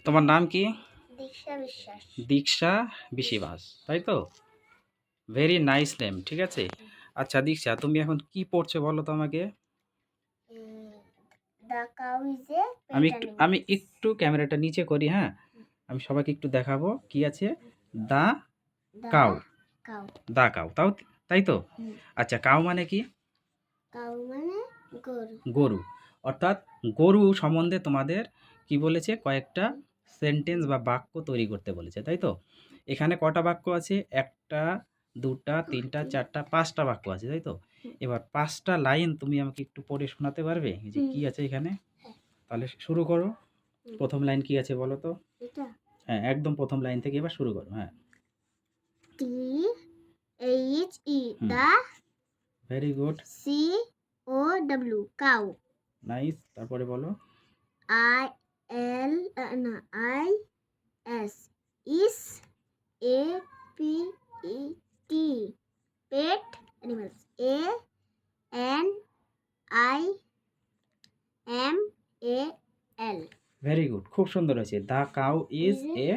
তোমার নাম কি? দীক্ষা বিশ্বাস। দীক্ষা বিশ্বাস, তাই তো? ভেরি নাইস নেম, ঠিক আছে। আচ্ছা দীক্ষা, তুমি এখন কি পড়ছো বলো তো আমাকে। দ্য কাউ ইজ এ আমি পেট একটু অ্যানিমাল। আমি একটু ক্যামেরাটা নিচে করি, হ্যাঁ। আমি সবাইকে একটু দেখাবো কি আছে। The the cow. Cow. The cow, তাই তো। আচ্ছা, কাউ মানে কি? কাউ মানে গরু। গরু। অর্থাৎ গরু সম্বন্ধে তোমাদের কি বলেছে, কয়েকটা সেন্টেন্স বা বাক্য তৈরি করতে বলেছে, তাই তো। এখানে কটা বাক্য আছে? একটা, দুটা, তিনটা, চারটা, পাঁচটা বাক্য আছে, তাই তো। এবার পাঁচটা লাইন তুমি আমাকে একটু পড়ে শোনাতে পারবে যে কি আছে এখানে? তাহলে শুরু করো। প্রথম লাইন কি আছে বলো তো? এটা হ্যাঁ, একদম প্রথম লাইন থেকে এবার শুরু করো। হ্যাঁ, THE hmm, the very good, COW cow. Nice. তারপরে বলো। IS is APET pet animals. ANIMAL. Very good, খুব সুন্দর হয়েছে। The cow is a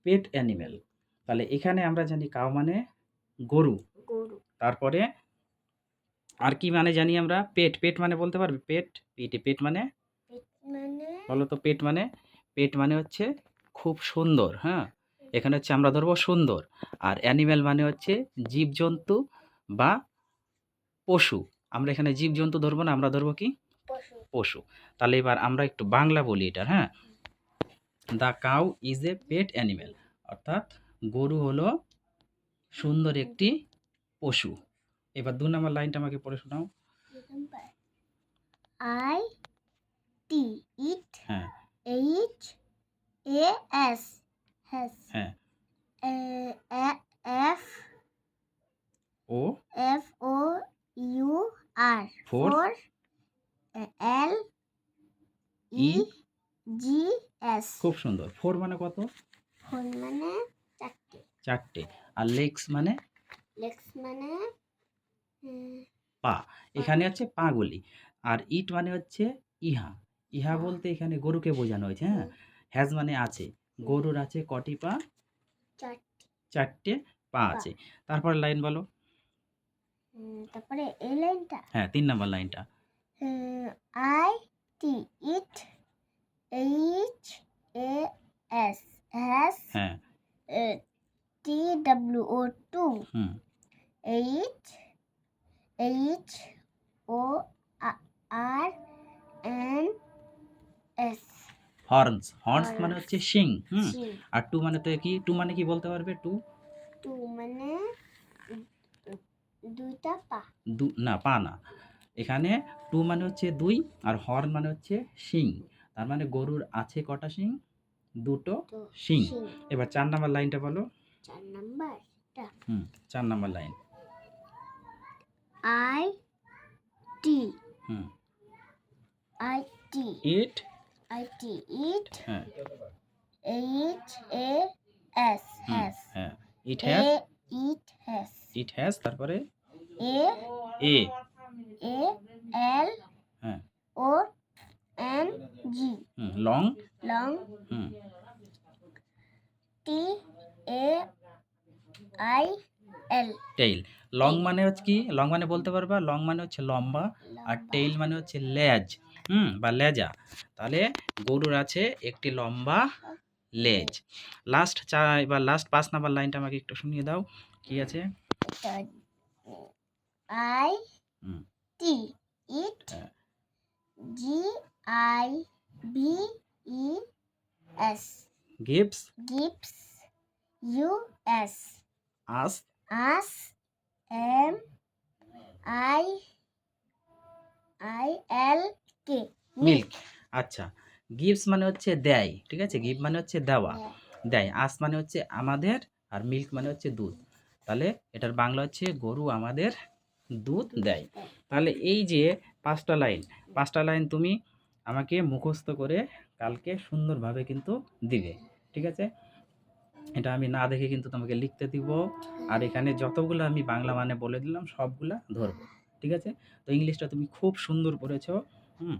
pet animal. তাহলে এখানে আমরা জানি কাউ মানে গরু। গরু। তারপরে আর কি মানে জানি আমরা? পেট। পেট মানে বলতে পারবে? পেট, পেট মানে পেট মানে বলো তো। পেট মানে, পেট মানে হচ্ছে খুব সুন্দর, হ্যাঁ। এখানে হচ্ছে আমরা ধরবো সুন্দর। আর অ্যানিমেল মানে হচ্ছে জীবজন্তু বা পশু। আমরা এখানে জীবজন্তু ধরবো না, আমরা ধরবো কি? পশু। পশু। তাহলে এবার আমরা একটু বাংলা বলি এটা, হ্যাঁ। The cow is a pet animal, অর্থাৎ গরু হলো সুন্দর একটি পশু। এবার ২ নম্বর লাইনটা আমাকে পড়ে শোনাও। IT ইট হ্যাঁ, HAS has হ্যাঁ। ও FOUR four for E LEGS। খুব সুন্দর। ফোর মানে কত? ফোর মানে চারটে। চারটে। আর লেগস মানে লেগস মানে পা। এখানে হচ্ছে পাগুলি। আর ইট মানে হচ্ছে ইহা। ইহা বলতে এখানে গরুকে বোঝানো হয়েছে, হ্যাঁ। হ্যাজ মানে আছে। গরুর আছে কটি পা? চারটে। চারটে পা আছে। তারপর লাইন বলো। তারপরে এই লাইনটা। হ্যাঁ, ৩ নম্বর লাইনটা। IT ইট HAS has হ্যাঁ, TWO2 হুম। HHORNS। হর্নস। হর্নস মানে হচ্ছে শিং, হুম। শিং। আর টু মানে তো কি? টু মানে কি বলতে পারবে? টু টু মানে দুইটা পা। না, পা না। এখানে টু মানে হচ্ছে ২ আর হর্ন মানে হচ্ছে শিং। তার মানে গরুর আছে কটা শিং? দুটো শিং। এবার ৪ নাম্বার লাইনটা বলো। ৪ নাম্বারটা ৪ number line. IT hmm. IT it, IT ইট হ্যাঁ, HAS has হ্যাঁ। It has, it has it has. তারপরে A এ, L হ্যাঁ, O N G long, long হুম। TAIL tail. লং মানে হচ্ছে কি? লং মানে বলতে পারবা? লং মানে হচ্ছে লম্বা। আর টেইল মানে হচ্ছে লেজ, বা লেজা। তাহলে গরুর আছে একটি লম্বা লেজ। এবার লাস্ট ৫ নাম্বার লাইনটা আমাকে একটু শুনিয়ে দাও। কি আছে? IT it হ্যাঁ, GIBES গিভস gives US আস us MILK মিল্ক। আচ্ছা, গিভস মানে হচ্ছে দেয়, ঠিক আছে। গিভ মানে হচ্ছে দেওয়া, দেয়। আস মানে হচ্ছে আমাদের, আর মিল্ক মানে হচ্ছে দুধ। তাহলে এটার বাংলা হচ্ছে গরু আমাদের দুধ দেয়। তাহলে এই যে ৫টা লাইন, ৫টা লাইন তুমি আমাকে মুখস্থ করে কালকে সুন্দরভাবে কিন্তু দিবে, ঠিক আছে। এটা আমি না দেখে কিন্তু তোমাকে লিখতে দিব। আর এখানে যতগুলো আমি বাংলা মানে বলে দিলাম সবগুলা ধরবো, ঠিক আছে। তো ইংলিশটা তুমি খুব সুন্দর করেছো, হুম।